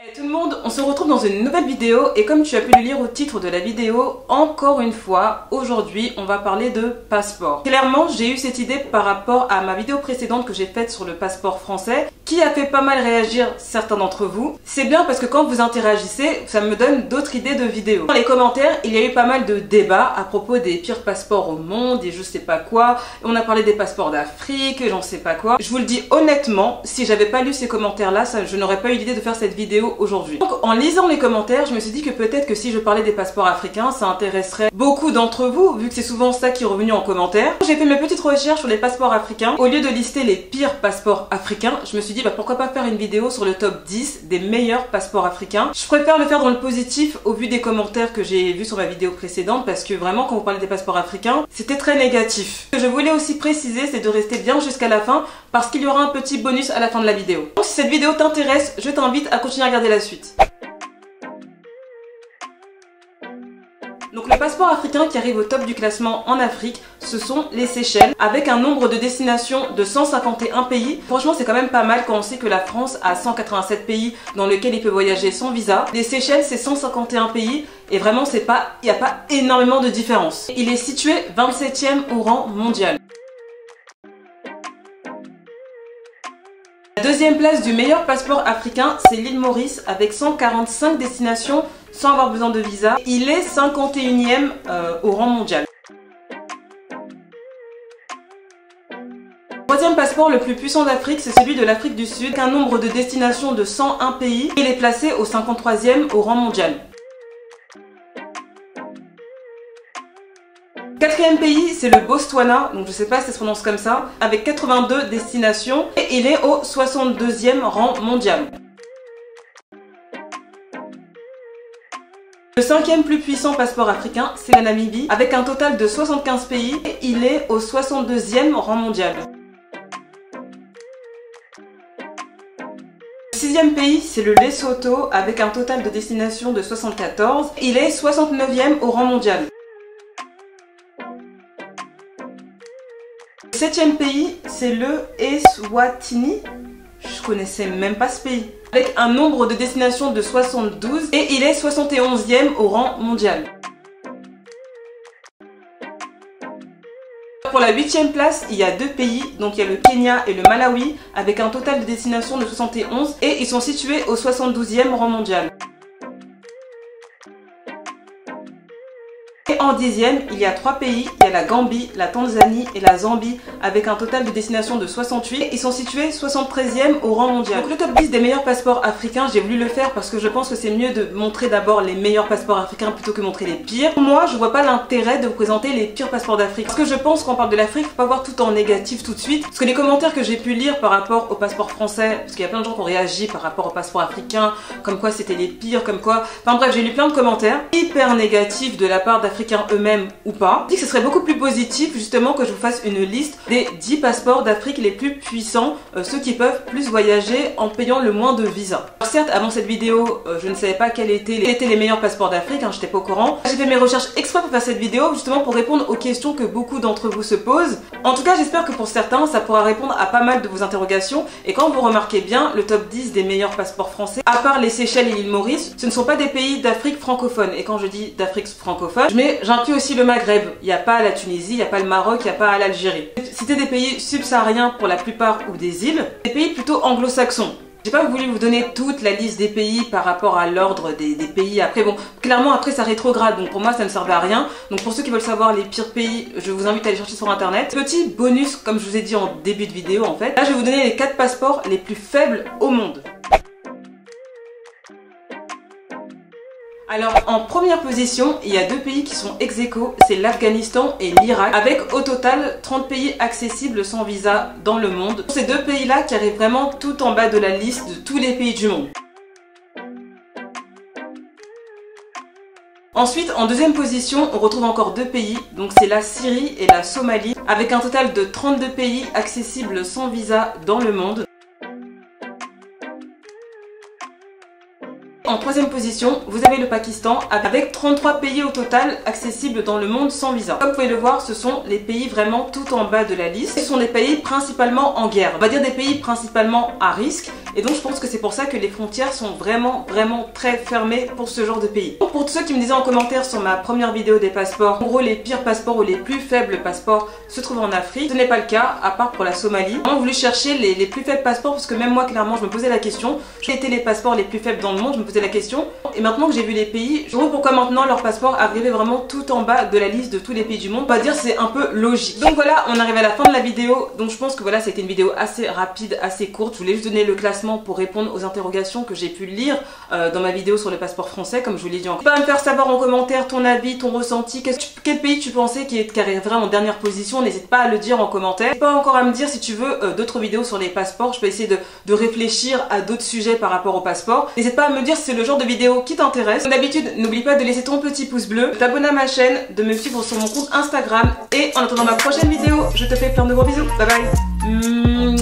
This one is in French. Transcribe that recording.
Hey tout le monde, on se retrouve dans une nouvelle vidéo et comme tu as pu le lire au titre de la vidéo, encore une fois, aujourd'hui on va parler de passeport. Clairement, j'ai eu cette idée par rapport à ma vidéo précédente que j'ai faite sur le passeport français qui a fait pas mal réagir certains d'entre vous. C'est bien parce que quand vous interagissez, ça me donne d'autres idées de vidéos. Dans les commentaires, il y a eu pas mal de débats à propos des pires passeports au monde et je sais pas quoi. On a parlé des passeports d'Afrique, j'en sais pas quoi. Je vous le dis honnêtement, si j'avais pas lu ces commentaires-là, je n'aurais pas eu l'idée de faire cette vidéo aujourd'hui. Donc en lisant les commentaires, je me suis dit que peut-être que si je parlais des passeports africains, ça intéresserait beaucoup d'entre vous, vu que c'est souvent ça qui est revenu en commentaire. J'ai fait mes petites recherches sur les passeports africains. Au lieu de lister les pires passeports africains, je me suis dit pourquoi pas faire une vidéo sur le top 10 des meilleurs passeports africains. Je préfère le faire dans le positif au vu des commentaires que j'ai vus sur ma vidéo précédente parce que vraiment quand vous parlez des passeports africains, c'était très négatif. Ce que je voulais aussi préciser, c'est de rester bien jusqu'à la fin parce qu'il y aura un petit bonus à la fin de la vidéo. Donc si cette vidéo t'intéresse, je t'invite à continuer à regarder la suite. Donc le passeport africain qui arrive au top du classement en Afrique, ce sont les Seychelles, avec un nombre de destinations de 151 pays. Franchement c'est quand même pas mal quand on sait que la France a 187 pays dans lesquels il peut voyager sans visa. Les Seychelles c'est 151 pays et vraiment il n'y a pas énormément de différence. Il est situé 27e au rang mondial. La deuxième place du meilleur passeport africain, c'est l'île Maurice avec 145 destinations sans avoir besoin de visa. Il est 51e au rang mondial. Le troisième passeport le plus puissant d'Afrique, c'est celui de l'Afrique du Sud, avec un nombre de destinations de 101 pays. Il est placé au 53e au rang mondial. Quatrième pays, c'est le Botswana, donc je sais pas si ça se prononce comme ça, avec 82 destinations et il est au 62e rang mondial. Le cinquième plus puissant passeport africain, c'est la Namibie, avec un total de 75 pays et il est au 62e rang mondial. Le sixième pays, c'est le Lesotho, avec un total de destinations de 74, il est 69e au rang mondial. Le septième pays, c'est le Eswatini. Je connaissais même pas ce pays. Avec un nombre de destinations de 72 et il est 71e au rang mondial. Pour la huitième place, il y a deux pays, donc il y a le Kenya et le Malawi, avec un total de destinations de 71 et ils sont situés au 72e rang mondial. Et en dixième, il y a trois pays, il y a la Gambie, la Tanzanie et la Zambie avec un total de destinations de 68 et ils sont situés 73e au rang mondial. Donc le top 10 des meilleurs passeports africains, j'ai voulu le faire parce que je pense que c'est mieux de montrer d'abord les meilleurs passeports africains plutôt que montrer les pires. Pour moi, je vois pas l'intérêt de vous présenter les pires passeports d'Afrique. Parce que je pense qu'on parle de l'Afrique, faut pas voir tout en négatif tout de suite. Parce que les commentaires que j'ai pu lire par rapport au passeport français, parce qu'il y a plein de gens qui ont réagi par rapport au passeport africain, comme quoi c'était les pires, comme quoi... Enfin bref, j'ai lu plein de commentaires hyper négatifs de la part d'Africains eux-mêmes ou pas. Je dis que ce serait beaucoup plus positif justement que je vous fasse une liste des 10 passeports d'Afrique les plus puissants, ceux qui peuvent plus voyager en payant le moins de visa. Alors certes, avant cette vidéo, je ne savais pas quels étaient les meilleurs passeports d'Afrique, j'étais pas au courant. J'ai fait mes recherches exprès pour faire cette vidéo justement pour répondre aux questions que beaucoup d'entre vous se posent. En tout cas, j'espère que pour certains, ça pourra répondre à pas mal de vos interrogations. Et quand vous remarquez bien, le top 10 des meilleurs passeports français, à part les Seychelles et l'île Maurice, ce ne sont pas des pays d'Afrique francophone. Et quand je dis d'Afrique francophone, j'inclus aussi le Maghreb. Il n'y a pas la Tunisie, il n'y a pas le Maroc, il n'y a pas l'Algérie. C'était des pays subsahariens pour la plupart ou des îles, des pays plutôt anglo-saxons. J'ai pas voulu vous donner toute la liste des pays par rapport à l'ordre des pays. Après bon, clairement après ça rétrograde, donc pour moi ça ne servait à rien. Donc pour ceux qui veulent savoir les pires pays, je vous invite à aller chercher sur internet. Petit bonus, comme je vous ai dit en début de vidéo en fait. Là je vais vous donner les 4 passeports les plus faibles au monde. Alors en première position, il y a deux pays qui sont ex aequo, c'est l'Afghanistan et l'Irak, avec au total 30 pays accessibles sans visa dans le monde. Ces deux pays-là qui arrivent vraiment tout en bas de la liste de tous les pays du monde. Ensuite, en deuxième position, on retrouve encore deux pays, donc c'est la Syrie et la Somalie, avec un total de 32 pays accessibles sans visa dans le monde. En troisième position, vous avez le Pakistan avec 33 pays au total accessibles dans le monde sans visa. Comme vous pouvez le voir, ce sont les pays vraiment tout en bas de la liste. Ce sont des pays principalement en guerre. On va dire des pays principalement à risque Et donc je pense que c'est pour ça que les frontières sont vraiment très fermées pour ce genre de pays. Donc, pour tous ceux qui me disaient en commentaire sur ma première vidéo des passeports, en gros les pires passeports ou les plus faibles passeports se trouvent en Afrique, ce n'est pas le cas, à part pour la Somalie. J'ai voulu chercher les plus faibles passeports parce que même moi clairement je me posais la question, quels étaient les passeports les plus faibles dans le monde, je me posais la question. Et maintenant que j'ai vu les pays, je vois pourquoi maintenant leur passeport arrivait vraiment tout en bas de la liste de tous les pays du monde. On va dire c'est un peu logique. Donc voilà, on arrive à la fin de la vidéo. Donc je pense que voilà, c'était une vidéo assez rapide, assez courte. Je voulais juste donner le classement pour répondre aux interrogations que j'ai pu lire dans ma vidéo sur le passeport français, comme je vous l'ai dit encore. Tu peux me faire savoir en commentaire ton avis, ton ressenti, quel pays tu pensais qui arriverait en dernière position. N'hésite pas à le dire en commentaire. N'hésite pas encore à me dire si tu veux d'autres vidéos sur les passeports. Je peux essayer de réfléchir à d'autres sujets par rapport au passeport. N'hésite pas à me dire si c'est le genre de vidéo qui t'intéresse. Comme d'habitude, n'oublie pas de laisser ton petit pouce bleu, de t'abonner à ma chaîne, de me suivre sur mon compte Instagram. Et en attendant ma prochaine vidéo, je te fais plein de gros bisous. Bye bye.